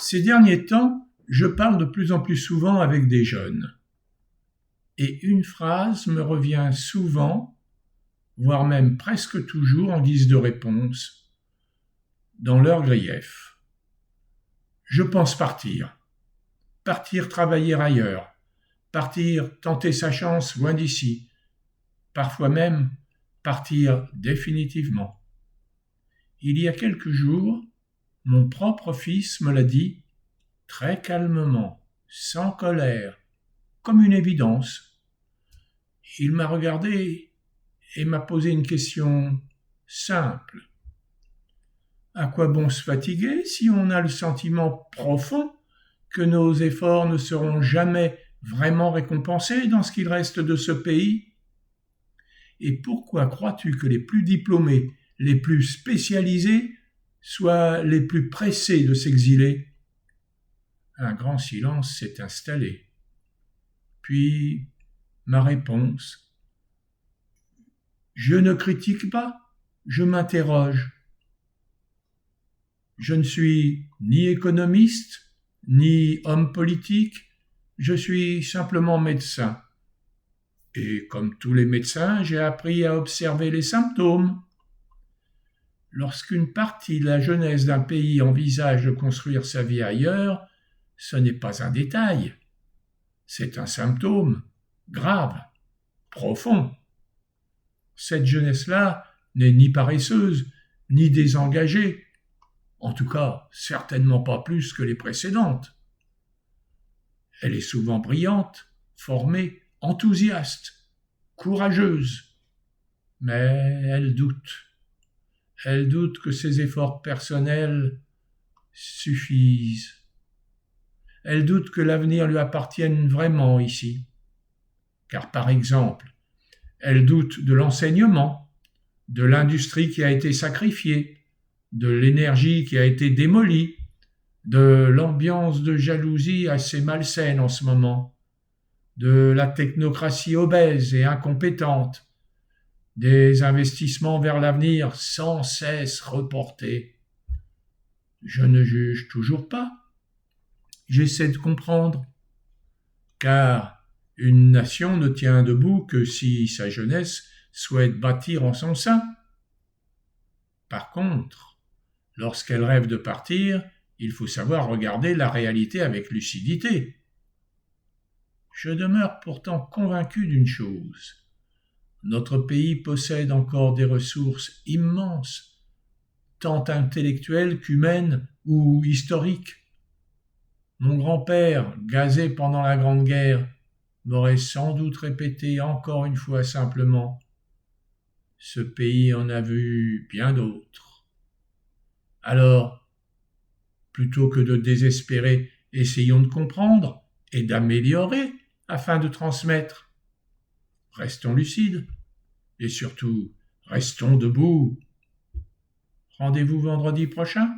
Ces derniers temps, je parle de plus en plus souvent avec des jeunes. Et une phrase me revient souvent, voire même presque toujours en guise de réponse, dans leur grief. Je pense partir. Partir travailler ailleurs. Partir tenter sa chance loin d'ici. Parfois même partir définitivement. Il y a quelques jours, mon propre fils me l'a dit, très calmement, sans colère, comme une évidence. Il m'a regardé et m'a posé une question simple. À quoi bon se fatiguer si on a le sentiment profond que nos efforts ne seront jamais vraiment récompensés dans ce qu'il reste de ce pays? Et pourquoi crois-tu que les plus diplômés, les plus spécialisés, soient les plus pressés de s'exiler? Un grand silence s'est installé. Puis, ma réponse. Je ne critique pas, je m'interroge. Je ne suis ni économiste, ni homme politique, je suis simplement médecin. Et comme tous les médecins, j'ai appris à observer les symptômes. Lorsqu'une partie de la jeunesse d'un pays envisage de construire sa vie ailleurs, ce n'est pas un détail. C'est un symptôme grave, profond. Cette jeunesse-là n'est ni paresseuse, ni désengagée. En tout cas, certainement pas plus que les précédentes. Elle est souvent brillante, formée, enthousiaste, courageuse. Mais elle doute. Elle doute que ses efforts personnels suffisent. Elle doute que l'avenir lui appartienne vraiment ici. Car par exemple, elle doute de l'enseignement, de l'industrie qui a été sacrifiée, de l'énergie qui a été démolie, de l'ambiance de jalousie assez malsaine en ce moment, de la technocratie obèse et incompétente, des investissements vers l'avenir sans cesse reportés. Je ne juge toujours pas. J'essaie de comprendre, car une nation ne tient debout que si sa jeunesse souhaite bâtir en son sein. Par contre, lorsqu'elle rêve de partir, il faut savoir regarder la réalité avec lucidité. Je demeure pourtant convaincu d'une chose. Notre pays possède encore des ressources immenses, tant intellectuelles qu'humaines ou historiques. Mon grand-père, gazé pendant la Grande Guerre, m'aurait sans doute répété encore une fois simplement « Ce pays en a vu bien d'autres ». Alors, plutôt que de désespérer, essayons de comprendre et d'améliorer afin de transmettre. Restons lucides et surtout, restons debout. Rendez-vous vendredi prochain.